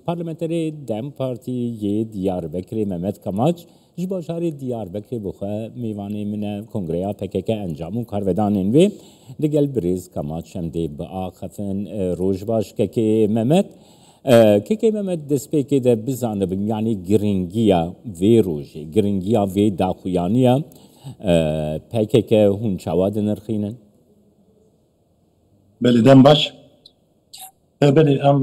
پارلمانتری دم پارتی یه دیاربکری ممت کماچ جباشاری دیاربکری بخواه میوانی من کنگریا پکک انجامون کارودانین وی دگل بریز کماچ هم دی با آخفن روش باش که ممت که ممت دسپی که ده بزانه بیم یعنی گرینگیا وی روشی گرینگیا وی داخویانیا پکک هون چواد نرخینن بله دم باش بله ام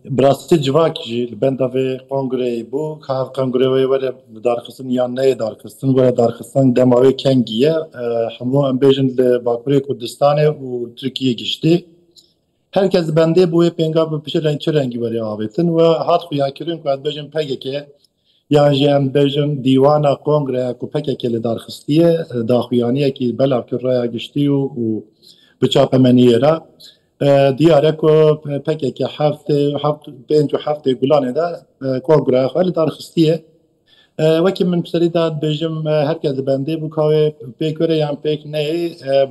براستی جواک جی بنده و کنگره بو که کنگره وره دارخستن یا نه دارخستن وره دارخستن دماوی کنگیه همو ام بیجن باکوری کردستان و ترکیه گشتی herkes bende bu penga bu pişe renk rengi var ya abetin ve hat xuyakirin ku ad bejin pegeke ya jen bejin divana kongre ku pekeke li darxistiye daxuyaniye ki belav ki raya gişti u biçapemeniyera diyare ku pekeke heft gulane da kongre li darxistiye وەکی من پسەری داد بێژم هەرکەس بەندێ بوو کاوێ پێک وەرە یان پێک نەیە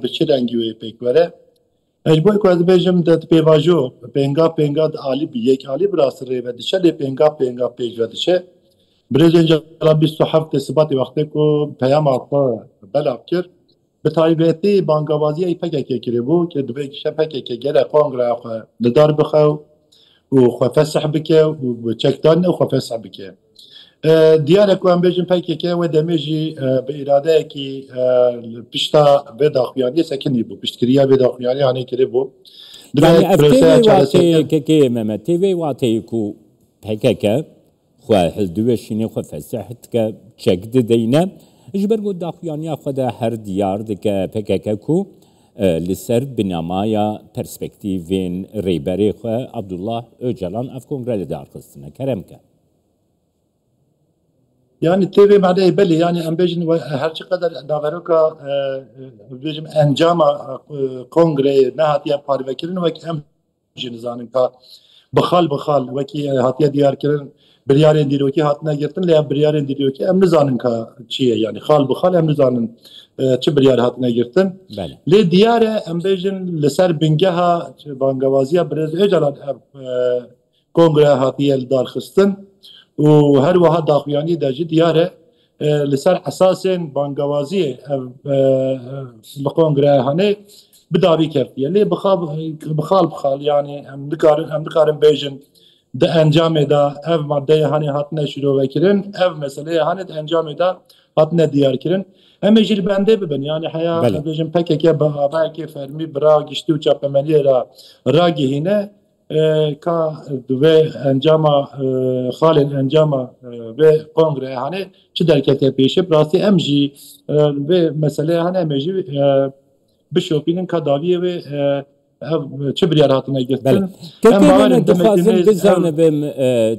بچی رەنگی وێ پێک وەرە Ejboy ku ez bêjim de pêvajo penga alî bi yek alî bi rastî rê ve diçe lê penga pêj ve diçe birêjên cala 27 Sibatê wextê ku peyama xwe belav kir bi taybetî bangavazîya PKK kiribû ki divê kişe PKK gere kongreya xwe li dar bixe û xwe fesih bike û çekdanî xwe fesih bike diyarek ku em bêjin PKK we demê jî bi îradeyekî pişta vê daxuyaniyê sekinî bû piştkiriya vê daxuyaniyê hanê kiribû yani FTV Mehmet TV wateyî ku PKK xwe hildûveşînê xwe fesih dike çek dideyne ji ber ku daxuyaniya xwe de her diyar dike PKK ku li ser binamaya perspektîvên rêberê xwe Abdullah Öcalan ev kongre li darxistine keremke Yani TV madde belli yani embejin her kadar daveruka bizim encama kongre ne hatiye parvekirin ve embejin zanin ka bixal ve ki hatiye diyar kirin biryarên dîrokî hatine girtin lê biryarên dîrokî em nizanin ka çi ye yani bixal em nizanin çi biryar hatine girtin lê diyar e em bêjin li ser bingeha bangavaziya Birêz Öcalan kongre hatiye li darxistin û her wiha daxuyanî de jî diyar e li ser esasên bangavaziyê li kongre hene bidavî keftiye lê bixal yani em dikarin bêjin di encamê da ev maddeyê hanê hatine şîrovekirin ev meseleyê hanê di encamê da hatine diyarkirin em ê jî li bendê bibin yani heya bêjin PKK bihaveyekê fermî bira giştî û çapemeniyê ra ragihîne ka ve encama xalên encama ve kongre hani çi derkete pêşe rastî em jî ve meseleye hani em jî bişopînin ka daviyê ve çi biryar hatine girtin em dixwazim bizanibim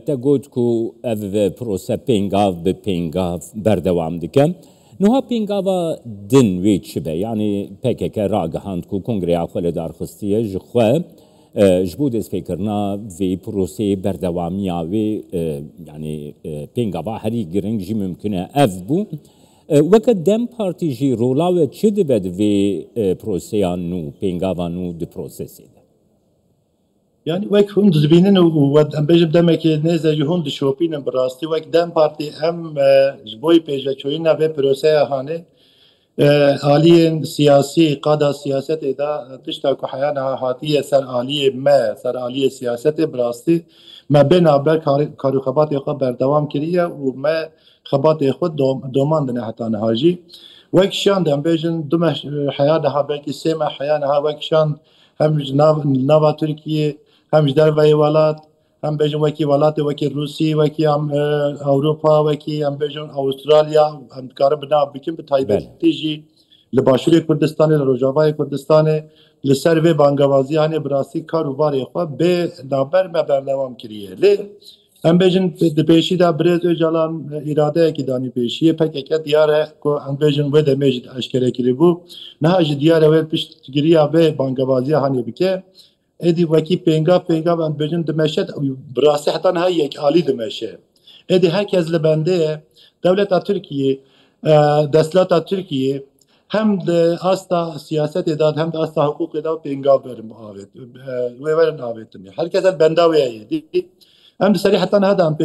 te got ku ev prose pêngav bi pêngav berdewam dikin niha pêngava din wê çi be yani PKK ragihand ku kongreya xwe li darxistiye ji xwe ji bo destpêkirina vê proseyê berdewamiya wê yani pêngava herî giring jî mumkin e ev bû weke Dem Partî jî rola we çi dibe di vê proseya nû pêngava nû di prosesê de yani wek hûn dibînin û em bêjim demekê nêze jî hûn dişopînin bi rastî wek Dem Partî em ji bo pêşveçûyîna vê proseya hanê aliyên siyasî qada siyasetê da tişta ku heyana hatiye ser aliyê me ser aliyê siyasetê bi rastî me bênaber karûxebatê xwe berdewam kiriye û me xebatê xwe domandine heta niha jî wek şan de em bêjin du me heya niha belkî sê me heya niha wek şan hem ji nava Tirkiyê hem ji derveyê welat hem bêjin wekî welatê wekî Rûsî wekî Ewropa wekî em bêjin Avustralya em dikarin binav bikin bi taybetî jî li Başûrê Kurdistanê li Rojavayê Kurdistanê li ser vê bangavazî hanê bi rastî kar û barê xwe bênaber me berdewam kiriye lê em bêjin di pêşî de Birêz Öcalan îradeyekî danî pêşiyê PKK diyar e ku em bêjin wê demê jî eşkere kiribû niha jî diyar e wê piştgiriya vê bangavaziya hanê bike êdî wekî pêngav em bêjin dimeşe bi rastî heta niha yek alî dimeşe êdî herkes li bendê ye dewleta Tirkiyê desthilata Tirkiyê hem de asta siyasetê da hem de asta hukukê da pêngav verin avêt wê werin avêtin herkes el benda wê ye ام سری حتی نه ام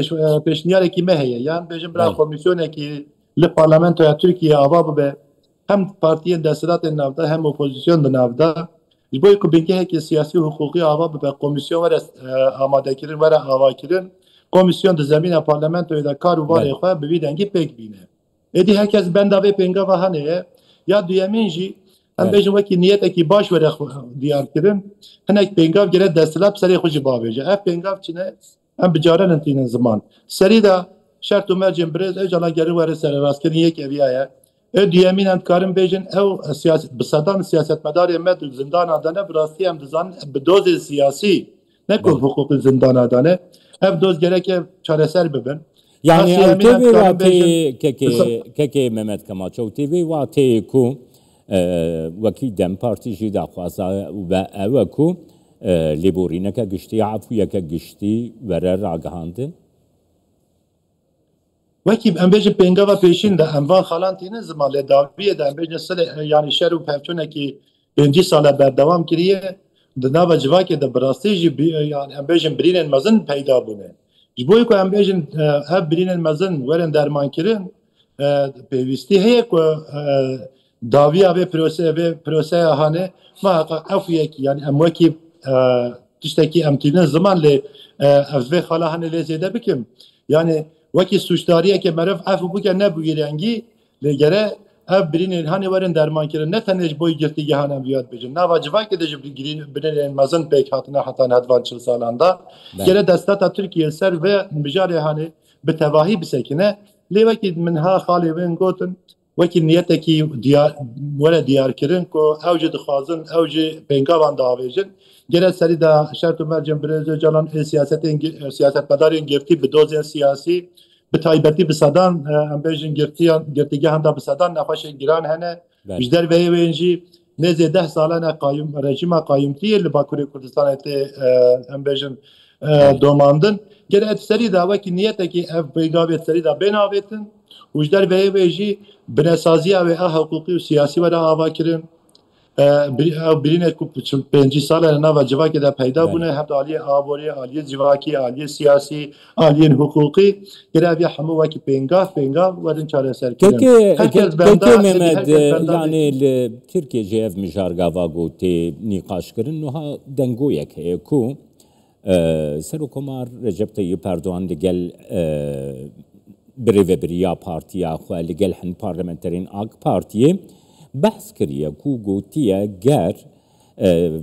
پیشنیاری کی مهیه یعنی بیشتر برای کمیسیونه کی لپارلمنتوی ترکیه آوا به هم پارتی دستات نافدا هم اپوزیسیون نافدا جبوی کو بینکه کی سیاسی و حقوقی آوا به کمیسیون ور آماده کردن ور آوا کردن کمیسیون د زمین پارلمنتوی د کار و بار خو به ویدنگی پک بینه ادی هرکس بنداوی پنگا و هنه یا دیامینجی ام بیشتر وکی نیت کی باش ور دیار کردن هنک پنگا گره دستلاب سری خوش باویجه اف پنگا چنه ام بجارن انتین زمان سری دا شرط و مرجم برز اجالا گری وره سر راست کردن یک اویایه دیامین اند کارم بیشتر او سیاست بسادان سیاست مداری مد زندان آدانه براستی هم دزان بدوز سیاسی نکن حقوق زندان آدانه اف دوز گره که چاره سر ببن يعني تيفي واتي كي ممت كما تشو تيفي واتي كو وكي دم بارتي جدا خوازا وكو ليبورينا كجشتي عفويا كجشتي ورا راغهاندن وكي ام بيجي بينغا بيشين ده ام خالانتين زمان لداويه ده ام بيجي سل يعني شرو بهتونه كي بنجي سال بعد دوام كريه دنا وجواكي ده براستيجي يعني ام بيجي برين مزن پیدا بونه جبوی کو ام بیشن هب برین المزن ورن درمان کرن پیوستی هی کو داویا و پروسه هانه ما افیه کی یعنی اموکی تشتکی امتینه زمان ل افزه خاله هانه لزیده بکم یعنی وکی سوشداریه که مرف اف بو که نبویرنگی لگره اف برین هانه ورن درمان کرن نه تنج بوی گرتی هانه بیاد بجن نه واجبا که دج برین المزن پیک هاتنه حتی ندوان 40 سالاندا گره دستات ترکیه سر و بجاره هانه به تواهی بسکنه لی وکی منها خالی وین گوتن وکی نیت کی دیار ولا دیار کرن کو اوج دخوازن اوج بنگاوان داویجن گره سری دا شرط مرجم برز جلان سیاست مدارین گرتی به دوزن سیاسی به تایبەتی بسەدان ئەم بێژن گرتیگە هەندا بسەدان نەخۆشی گیران هەنە بیشتر بە وێنجی نێزێ 10 ساڵانە قایم رژیما قایمتیە لە باکووری کوردستانê tê ئەم بێژن domandin gere et serî da wekî niyetekî ev pêgavê serî da bênavêtin û ji der vê jî binesaziya wê a hiqûqî û siyasî were ava kirin birîne ku pêncî salê nava civakê de peyda bûne hem de aliyê aborî aliyê civakî aliyê siyasî aliyên hiqûqî gere ev ya hemû wekî pêngav werin çareserkirin Mehmed yani li Tirkiye jî ev mijargava gotê nîqaşkirin niha dengoyek heye ku Serokkomar Recep Tayyip Erdoğan li gel birêvebiriya partiya xwe li gel hin parlamenterên AK Partiyê behs kiriye ku gotiye ger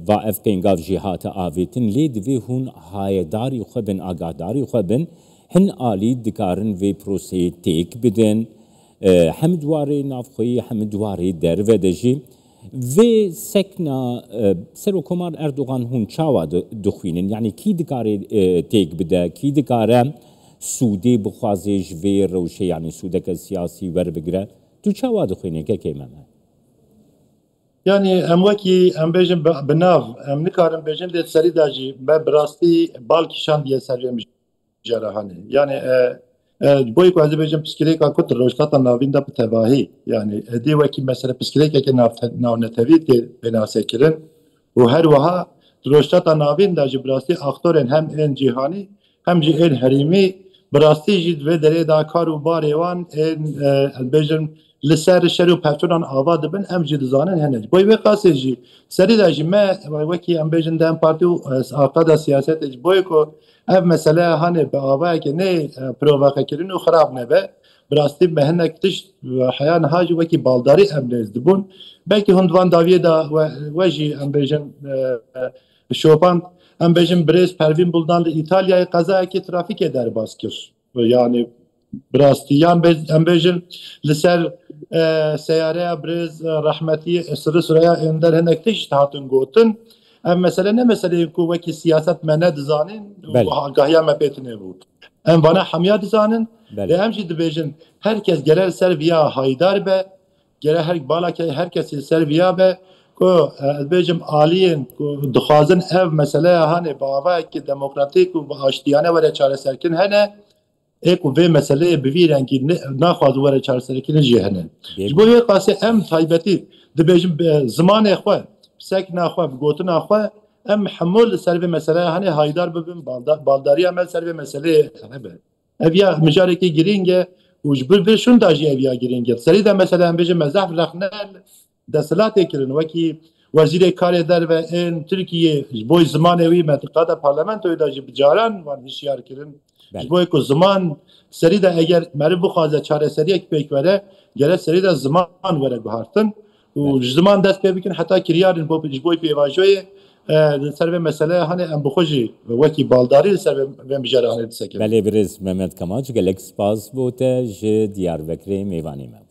va ev pêngav jî hate avêtin lê divê hûn hayedarî xwe bin agadarî xwe bin hin alî dikarin vê proseyê têk bidin hem dwarê navxweyî hem dwarê derve de jî vê sekna Serokkomar Erdoğan hûn çawa dixwînin yani kî dikare têk bide kî dikare sûdê bixwaze ji vê rewşê yani sûdeke siyasî werbigire tu çawa dixwînî kekê Mehmed Yani em wekî em bêjin bi nav em nikarin bêjin lê serî da jî me bi rastî balkîşan diye ser vê mijarahanê yani boy ku ez ê bêjim piskirêka ku tu rojhilata navîn de bi tevahî yani edê wekî mesele piskirêkeke navnetevî tê pênasekirin û her wiha rojhilata navîn de jî bi rastî aktorên hem ên cîhanî hem jî ên herîmî bi rastî jî vê derê da kar û barê wan ên ez bêjim li ser şer û pevçûnan ava dibin em jî dizanin hene boy vê qasê jî serî de jî me wekî em bêjin dem partî û aqada siyasetê ji boyê ku ev mesele hanê bi avayekê nê provokekirin û xirab nebe bi rastî me hinek tişt heya niha jî wekî baldarî em lêz dibûn belkî hûn divan daviyê da we jî em bêjin şopand em bêjin birêz Pervîn Buldan li İtalyayê qezayekî trafîkê derbas kir yani bi rastî yan em bêjin li ser seyareya birêz rehmetî Sirri Süreyya ender hinek tişt hatin gotin em mesele ne meseleyê ku wekî siyaset me nedizanîn agahiya me pêtinê bû em vana hemiya dizanin lê em jî dibêjin herkes gerer ser viya haydar be gere her balakê herkesî ser viya be ku ez bêjim aliyên ku dixwazin ev meseleya hanê bi avayekî demokratîk û bi aştiyane were çareserkirin hene ê ku vê meseleyê bi vî rengî naxwazin were çareserkirin jî hene ji bo vê qasê em taybetî dibêjin zimanê xwe sekna xwe gotina xwe ام حمول سر به مسئله هنی هایدار ببین بالداری عمل سر به مسئله هنه اویا مجاری که گرینگه وجبر بشون داجی اویا گرینگه سری ده مثلا هم بجه مزحف رخنال دستلاتی کرن وکی وزیر کار در و این ترکیه بوی زمان اوی منطقه پارلمانت اوی داجی بجاران وان هشیار کرن بوی که زمان سری ده اگر مرد بخوازه چاره سری اک پیکوره گره سری ده زمان وره بهارتن و زمان دست پی بکن حتی کریارن بوی پیواجوی سر به مسئله هنی ام بخوجی وکی بالداری سر به مجاره هنی دسکه بله برز محمد کماج گلک سپاس بوده جه دیار بکری میوانی من